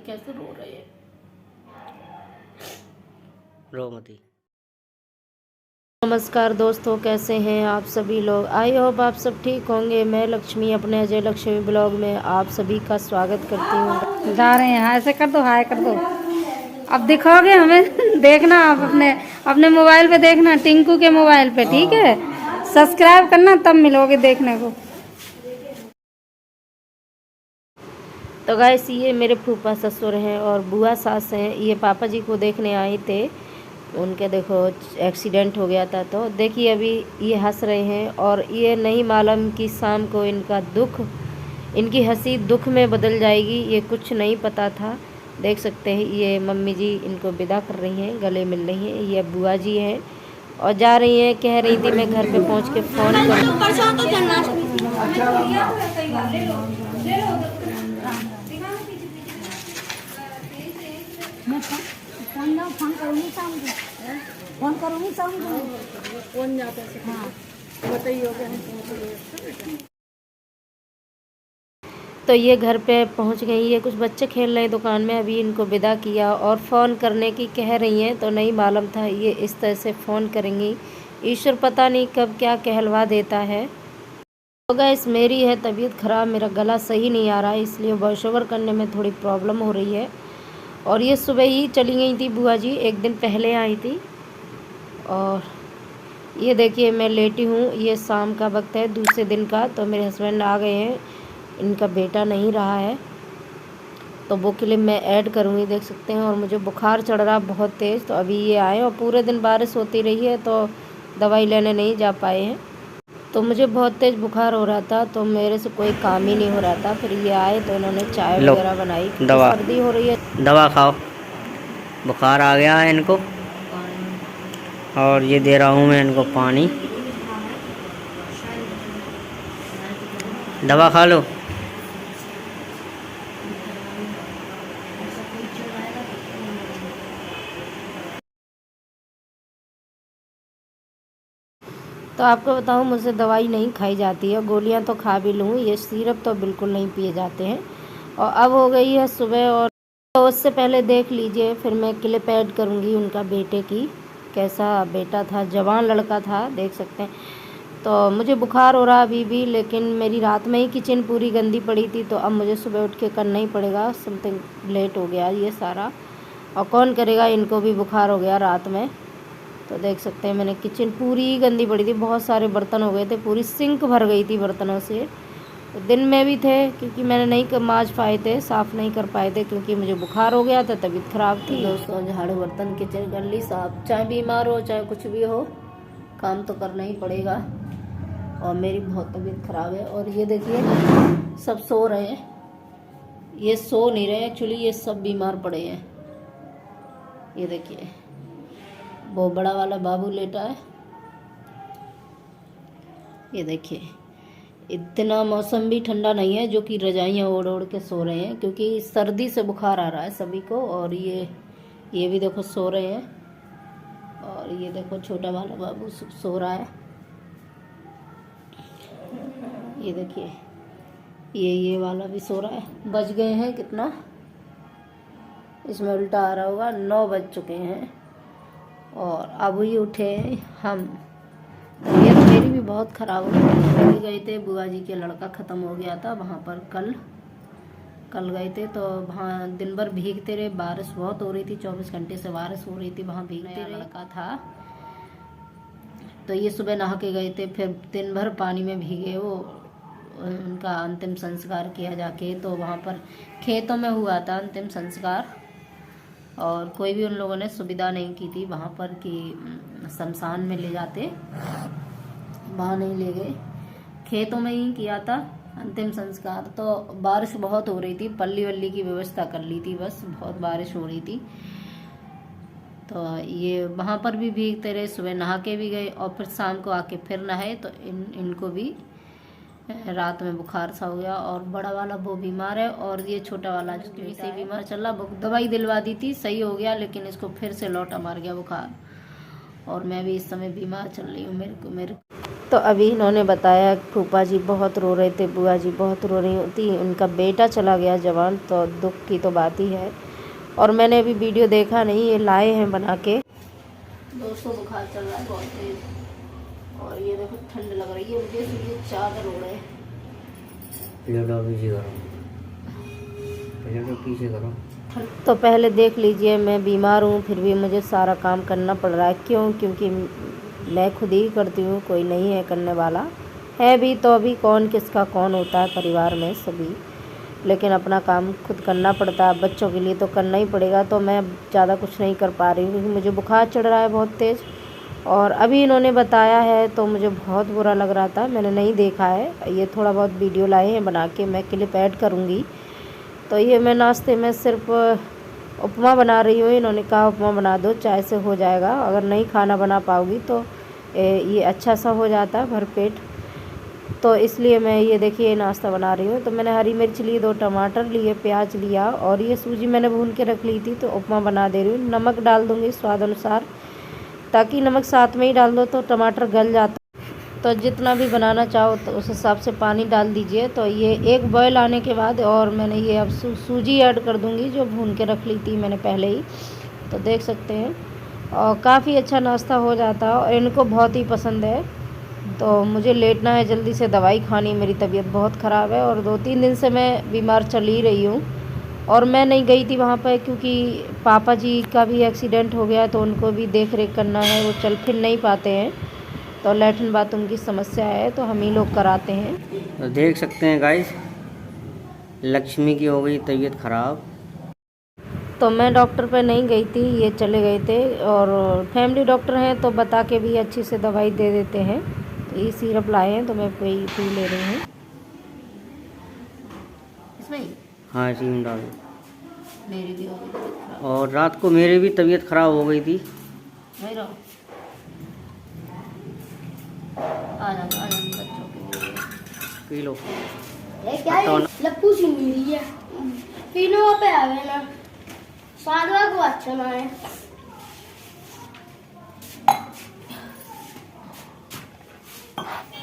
कैसे रो रहे हैं? रो मती। नमस्कार दोस्तों, कैसे हैं आप सभी लोग। आई होप आप सब ठीक होंगे। मैं लक्ष्मी अपने अजय लक्ष्मी ब्लॉग में आप सभी का स्वागत करती हूँ। जा रहे हैं, हाय से कर दो, हाय कर दो। अब दिखाओगे हमें देखना, आप अपने मोबाइल पे देखना, टिंकू के मोबाइल पे, ठीक है। सब्सक्राइब करना, तब मिलोगे देखने को। तो गाइस, ये मेरे फूफा ससुर हैं और बुआ सास हैं। ये पापा जी को देखने आए थे, उनके देखो एक्सीडेंट हो गया था। तो देखिए अभी ये हंस रहे हैं और ये नहीं मालूम कि शाम को इनका दुख, इनकी हंसी दुख में बदल जाएगी, ये कुछ नहीं पता था। देख सकते हैं ये मम्मी जी इनको विदा कर रही हैं, गले मिल रही हैं। ये बुआ जी हैं और जा रही हैं। कह रही थी मैं घर पे पहुंच के फ़ोन फोन करूँगी शाम को। कौन जाता है? हाँ बताइए। तो ये घर पे पहुंच गई। ये कुछ बच्चे खेल रहे हैं दुकान में, अभी इनको विदा किया और फ़ोन करने की कह रही हैं। तो नहीं मालूम था ये इस तरह से फ़ोन करेंगी। ईश्वर पता नहीं कब क्या कहलवा देता है। तो गाइस, मेरी है तबीयत ख़राब, मेरा गला सही नहीं आ रहा है, इसलिए वॉइस ओवर करने में थोड़ी प्रॉब्लम हो रही है। और ये सुबह ही चली गई थी बुआ जी, एक दिन पहले आई थी। और ये देखिए मैं लेटी हूँ। ये शाम का वक्त है, दूसरे दिन का। तो मेरे हस्बैंड आ गए हैं, इनका बेटा नहीं रहा है, तो वो क्लिप मैं ऐड करूँगी, देख सकते हैं। और मुझे बुखार चढ़ रहा बहुत तेज़। तो अभी ये आए और पूरे दिन बारिश होती रही है तो दवाई लेने नहीं जा पाए हैं। तो मुझे बहुत तेज़ बुखार हो रहा था, तो मेरे से कोई काम ही नहीं हो रहा था। फिर ये आए तो इन्होंने चाय वगैरह बनाई, क्योंकि सर्दी हो रही है। दवा खाओ, बुखार आ गया है इनको। और ये दे रहा हूँ मैं इनको पानी, दवा खा लो। तो आपको बताऊं, मुझसे दवाई नहीं खाई जाती है, गोलियां तो खा भी लूँ, ये सिरप तो बिल्कुल नहीं पिए जाते हैं। और अब हो गई है सुबह, और तो उससे पहले देख लीजिए, फिर मैं क्लिप ऐड करूँगी उनका बेटे की। कैसा बेटा था, जवान लड़का था, देख सकते हैं। तो मुझे बुखार हो रहा अभी भी, लेकिन मेरी रात में ही किचन पूरी गंदी पड़ी थी, तो अब मुझे सुबह उठ के करना ही पड़ेगा। समथिंग लेट हो गया ये सारा, और कौन करेगा, इनको भी बुखार हो गया रात में। तो देख सकते हैं मैंने किचन पूरी गंदी पड़ी थी, बहुत सारे बर्तन हो गए थे, पूरी सिंक भर गई थी बर्तनों से। तो दिन में भी थे, क्योंकि मैंने नहीं मांज पाए थे, साफ़ नहीं कर पाए थे, क्योंकि मुझे बुखार हो गया था, तबीयत ख़राब थी। दोस्तों, झाड़ू बर्तन किचन कर ली साफ। चाहे बीमार हो चाहे कुछ भी हो, काम तो करना ही पड़ेगा। और मेरी बहुत तबीयत ख़राब है। और ये देखिए सब सो रहे हैं, ये सो नहीं रहे एक्चुअली, ये सब बीमार पड़े हैं। ये देखिए वो बड़ा वाला बाबू लेटा है, ये देखिए। इतना मौसम भी ठंडा नहीं है जो कि रजाइयाँ ओढ़ ओढ़ के सो रहे हैं, क्योंकि सर्दी से बुखार आ रहा है सभी को। और ये भी देखो सो रहे हैं। और ये देखो छोटा वाला बाबू सो रहा है, ये देखिए। ये वाला भी सो रहा है। बज गए हैं कितना, इसमें उल्टा आ रहा होगा, 9 बज चुके हैं और अब ही उठे हम। तबीयत मेरी भी बहुत ख़राब हो गई। अभी गए थे, बुआ जी के लड़का ख़त्म हो गया था वहाँ पर, कल गए थे। तो वहाँ दिन भर भीगते रहे, बारिश बहुत हो रही थी, 24 घंटे से बारिश हो रही थी, वहाँ भीगते रहे। लड़का था तो ये सुबह नहा के गए थे, फिर दिन भर पानी में भीगे। वो उनका अंतिम संस्कार किया जाके, तो वहाँ पर खेतों में हुआ था अंतिम संस्कार। और कोई भी उन लोगों ने सुविधा नहीं की थी वहाँ पर कि शमशान में ले जाते, वहाँ नहीं ले गए, खेतों में ही किया था अंतिम संस्कार। तो बारिश बहुत हो रही थी, पल्ली वल्ली की व्यवस्था कर ली थी, बस बहुत बारिश हो रही थी। तो ये वहाँ पर भी भीगते रहे, सुबह नहा के भी गए और फिर शाम को आके फिर नहाए। तो इनको भी रात में बुखार सा हो गया। और बड़ा वाला वो बीमार है, और ये छोटा वाला से बीमार चल रहा। दवाई दिलवा दी थी, सही हो गया, लेकिन इसको फिर से लौटा मार गया बुखार। और मैं भी इस समय बीमार चल रही हूँ। मेरे तो अभी इन्होंने बताया फूफा जी बहुत रो रहे थे, बुआ जी बहुत रो रही थी, उनका बेटा चला गया जवान, तो दुख की तो बात ही है। और मैंने अभी वीडियो देखा नहीं, ये लाए हैं बना के। दोस्तों बुखार चल रहा है बहुत तेज, और ये देखो ठंड लग रही है मुझे, इसलिए चादर ओढ़े हैं। पीछे करो। तो पहले देख लीजिए, मैं बीमार हूँ फिर भी मुझे सारा काम करना पड़ रहा है। क्यों? क्योंकि मैं खुद ही करती हूँ, कोई नहीं है करने वाला है भी। तो अभी कौन किसका कौन होता है परिवार में, सभी, लेकिन अपना काम खुद करना पड़ता है। बच्चों के लिए तो करना ही पड़ेगा। तो मैं ज़्यादा कुछ नहीं कर पा रही हूँ क्योंकि मुझे बुखार चढ़ रहा है बहुत तेज़। और अभी इन्होंने बताया है तो मुझे बहुत बुरा लग रहा था, मैंने नहीं देखा है। ये थोड़ा बहुत वीडियो लाए हैं बना के, मैं क्लिप ऐड करूँगी। तो ये मैं नाश्ते में सिर्फ उपमा बना रही हूँ। इन्होंने कहा उपमा बना दो, चाय से हो जाएगा। अगर नहीं खाना बना पाओगी तो ये अच्छा सा हो जाता है भरपेट। तो इसलिए मैं ये देखिए नाश्ता बना रही हूँ। तो मैंने हरी मिर्च ली, 2 टमाटर लिए, प्याज लिया, और ये सूजी मैंने भून के रख ली थी। तो उपमा बना दे रही हूँ। नमक डाल दूँगी स्वाद अनुसार, ताकि नमक साथ में ही डाल दो तो टमाटर गल जाता। तो जितना भी बनाना चाहो तो उस हिसाब से पानी डाल दीजिए। तो ये एक बॉयल आने के बाद, और मैंने ये अब सूजी ऐड कर दूँगी जो भून के रख ली थी मैंने पहले ही। तो देख सकते हैं, और काफ़ी अच्छा नाश्ता हो जाता है और इनको बहुत ही पसंद है। तो मुझे लेटना है, जल्दी से दवाई खानी, मेरी तबीयत बहुत ख़राब है और 2-3 दिन से मैं बीमार चल ही रही हूँ। और मैं नहीं गई थी वहाँ पर क्योंकि पापा जी का भी एक्सीडेंट हो गया, तो उनको भी देख रेख करना है, वो चल फिर नहीं पाते हैं। तो लैट्रिन बाथरूम की समस्या है तो हम ही लोग कराते हैं। तो देख सकते हैं गाइस, लक्ष्मी की हो गई तबीयत ख़राब। तो मैं डॉक्टर पे नहीं गई थी, ये चले गए थे, और फैमिली डॉक्टर हैं तो बता के भी अच्छी से दवाई दे देते हैं। तो ये सिरप लाए हैं तो मैं पी ले रही हूँ। इसमें हाँ, इसी में डालो। मेरी भी हो गई तबीयत खराब। और रात को मेरी भी तबीयत ख़राब हो गई थी। नहीं रहो, आ जाओ बच्चों के लिए पी लो। क्या है? लप्पू सी मिली है, तीनों पे आ गए ना, साधवा को अच्छा ना है।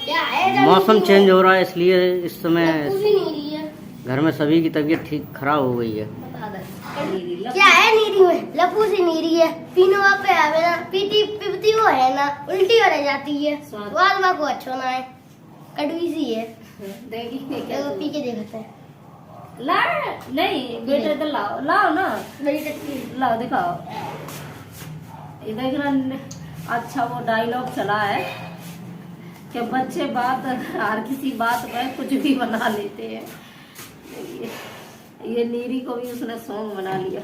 क्या है? मौसम चेंज हो रहा है इसलिए इस समय लप्पू सी नीली है। घर में सभी की तबीयत ठीक खराब हो गई है। क्या है नीरी में? लप्पू सी नीरी है, तीनों पे आ गए ना, पीती वो है ना, उल्टी हो जाती है। साधवा को अच्छा ना है, कड़वी सी है। देखी तो पी के देखते हैं। ला नहीं बेटे, तो लाओ ना, मेरी टट्टी लाओ दिखाओ। ये देखना, अच्छा वो डायलॉग चला है कि बच्चे बात, हर किसी बात पर कुछ भी बना लेते हैं। ये नीरी को भी उसने सॉन्ग बना लिया।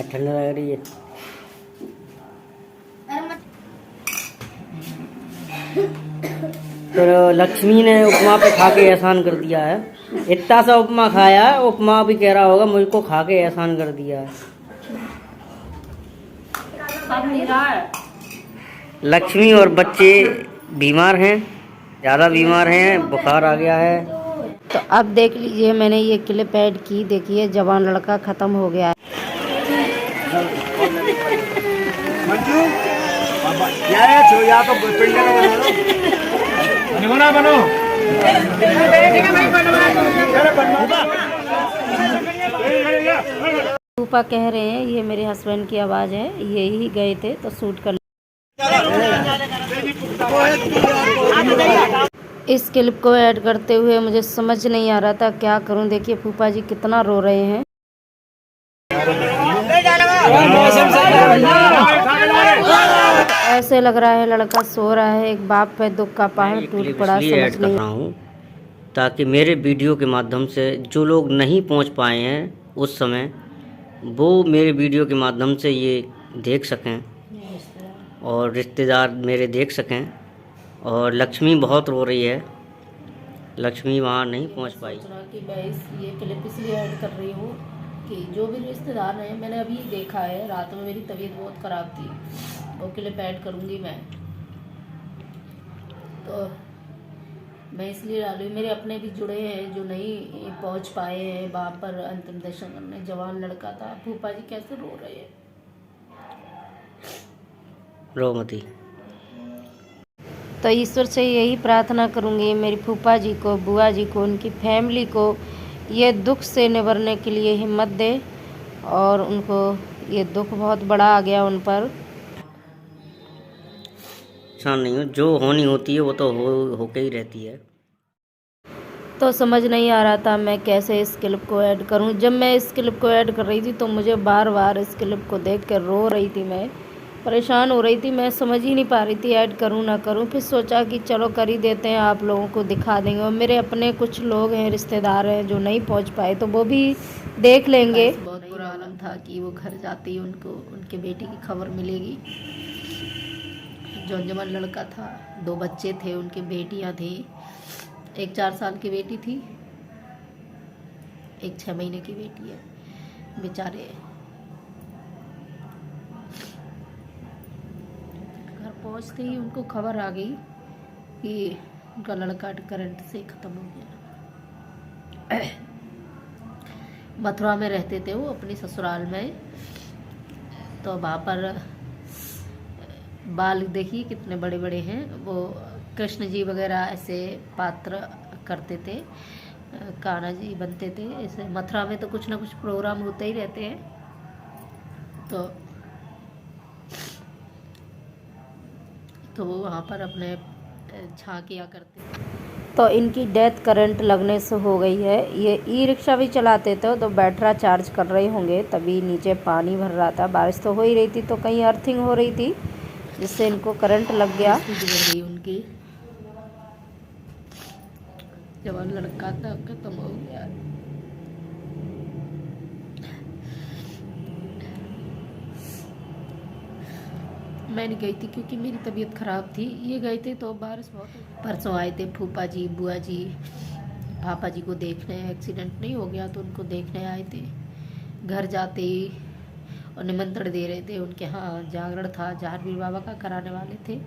ठंड लग रही है। तो लक्ष्मी ने उपमा पे खा के एहसान कर दिया है। इतना सा उपमा खाया, उपमा भी कह रहा होगा मुझको खा के एहसान कर दिया है। लक्ष्मी और बच्चे बीमार हैं, ज़्यादा बीमार हैं, बुखार आ गया है। तो अब देख लीजिए, मैंने ये क्लिप ऐड की, देखिए जवान लड़का ख़त्म हो गया है। फूफा कह रहे हैं, ये मेरे हस्बैंड की आवाज़ है, ये ही गए थे तो शूट कर। इस क्लिप को ऐड करते हुए मुझे समझ नहीं आ रहा था क्या करूं। देखिए फूफा जी कितना रो रहे हैं। ऐसे लग रहा है लड़का सो रहा है, एक बाप पे दुख का पहाड़ टूट पड़ा। समझ नहीं रहा हूँ ताकि मेरे वीडियो के माध्यम से जो लोग नहीं पहुँच पाए हैं उस समय, वो मेरे वीडियो के माध्यम से ये देख सकें और रिश्तेदार मेरे देख सकें। और लक्ष्मी बहुत रो रही है, लक्ष्मी वहाँ नहीं पहुँच पाई। कि मैं ये क्लिप इसलिए ऐड कर रही हूँ कि जो भी रिश्तेदार हैं, मैंने अभी देखा है, रात में मेरी तबीयत बहुत ख़राब थी, वो क्लिप ऐड करूँगी मैं। तो मैं इसलिए डाली, मेरे अपने भी जुड़े हैं जो नहीं पहुँच पाए हैं वहाँ पर अंतिम दर्शन करने। जवान लड़का था। फूफा जी कैसे रो रहे हैं। रो मती। तो ईश्वर से यही प्रार्थना करूँगी मेरी फूफा जी को, बुआ जी को, उनकी फैमिली को ये दुख से निबरने के लिए हिम्मत दे, और उनको ये दुख बहुत बड़ा आ गया उन पर। परेशान नहीं हो, जो होनी होती है वो तो होके ही रहती है। तो समझ नहीं आ रहा था मैं कैसे इस क्लिप को ऐड करूं। जब मैं इस क्लिप को ऐड कर रही थी तो मुझे बार बार इस क्लिप को देख कर रो रही थी, मैं परेशान हो रही थी, मैं समझ ही नहीं पा रही थी ऐड करूं ना करूं। फिर सोचा कि चलो कर ही देते हैं, आप लोगों को दिखा देंगे, और मेरे अपने कुछ लोग हैं, रिश्तेदार हैं जो नहीं पहुंच पाए, तो वो भी देख लेंगे। बहुत बुरा आलम था कि वो घर जाती उनको उनके बेटी की खबर मिलेगी। जवान लड़का था, 2 बच्चे थे, उनके बेटियां थी, एक 4 साल की बेटी थी, एक 6 महीने की बेटी है। बेचारे घर पहुंचते ही उनको खबर आ गई कि उनका लड़का करंट से ख़त्म हो गया। मथुरा में रहते थे वो अपनी ससुराल में, तो वहाँ पर बाल देखिए कितने बड़े बड़े हैं। वो कृष्ण जी वगैरह ऐसे पात्र करते थे, कान्हा जी बनते थे। ऐसे मथुरा में तो कुछ ना कुछ प्रोग्राम होते ही रहते हैं, तो वो वहाँ पर अपने झांकियाँ करते थे। तो इनकी डेथ करंट लगने से हो गई है। ये ई रिक्शा भी चलाते थे, तो बैटरा चार्ज कर रहे होंगे, तभी नीचे पानी भर रहा था, बारिश तो हो ही रही थी, तो कहीं अर्थिंग हो रही थी जिससे इनको करंट लग गया। उनकी जवान लड़का था, खत्म हो गया। मैं नहीं गई थी क्योंकि मेरी तबीयत ख़राब थी। ये गए थे तो बारिश बहुत, परसों आए थे फूफा जी, बुआ जी, पापा जी को देखने। एक्सीडेंट नहीं हो गया तो उनको देखने आए थे। घर जाते ही और निमंत्रण दे रहे थे, उनके यहाँ जागरण था, जहांगीर बाबा का कराने वाले थे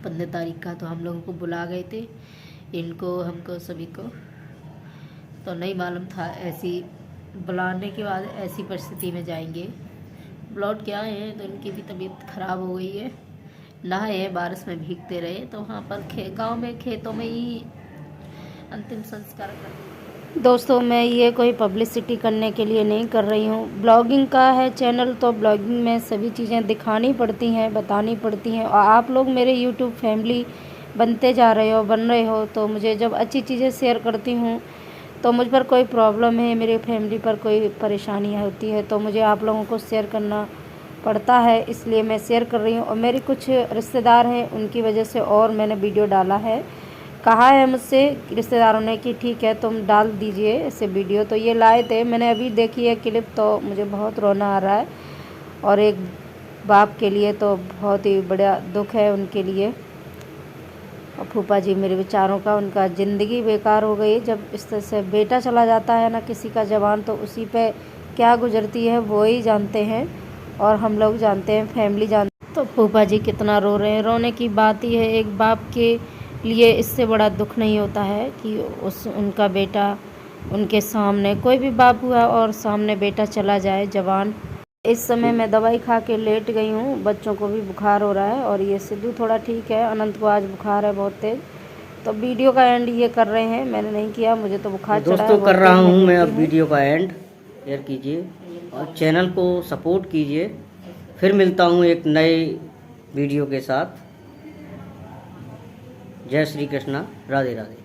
15 तारीख का, तो हम लोगों को बुला गए थे, इनको, हमको, सभी को। तो नहीं मालूम था ऐसी बुलाने के बाद ऐसी परिस्थिति में जाएंगे। लौट के आए हैं तो इनकी भी तबीयत ख़राब हो गई है। नहाए हैं, बारिश में भीगते रहे, तो वहाँ पर गांव में खेतों में ही अंतिम संस्कार कर। दोस्तों, मैं ये कोई पब्लिसिटी करने के लिए नहीं कर रही हूँ। ब्लॉगिंग का है चैनल, तो ब्लॉगिंग में सभी चीज़ें दिखानी पड़ती हैं, बतानी पड़ती हैं, और आप लोग मेरे यूट्यूब फैमिली बनते जा रहे हो, बन रहे हो, तो मुझे जब अच्छी चीज़ें शेयर करती हूँ तो मुझ पर कोई प्रॉब्लम है, मेरी फैमिली पर कोई परेशानी होती है, तो मुझे आप लोगों को शेयर करना पड़ता है, इसलिए मैं शेयर कर रही हूँ। और मेरे कुछ रिश्तेदार हैं, उनकी वजह से और मैंने वीडियो डाला है। कहा है मुझसे रिश्तेदारों ने कि ठीक है तुम डाल दीजिए ऐसे वीडियो, तो ये लाए थे। मैंने अभी देखी है क्लिप, तो मुझे बहुत रोना आ रहा है, और एक बाप के लिए तो बहुत ही बड़ा दुख है उनके लिए। और फूफा जी मेरे विचारों का, उनका ज़िंदगी बेकार हो गई। जब इस तरह से बेटा चला जाता है ना किसी का जवान, तो उसी पे क्या गुजरती है वो ही जानते हैं, और हम लोग जानते हैं, फैमिली जानते। तो फूफा जी कितना रो रहे हैं। रोने की बात ही है, एक बाप के लिए इससे बड़ा दुख नहीं होता है कि उनका बेटा उनके सामने, कोई भी बाप हुआ और सामने बेटा चला जाए जवान। इस समय मैं दवाई खा के लेट गई हूँ, बच्चों को भी बुखार हो रहा है, और ये सिद्धू थोड़ा ठीक है, अनंत को आज बुखार है बहुत तेज। तो वीडियो का एंड ये कर रहे हैं, मैंने नहीं किया, मुझे तो बुखार चढ़ा है। दोस्तों, कर रहा हूँ मैं अब वीडियो का एंड। शेयर कीजिए और चैनल को सपोर्ट कीजिए। फिर मिलता हूँ एक नए वीडियो के साथ। जय श्री कृष्णा, राधे राधे।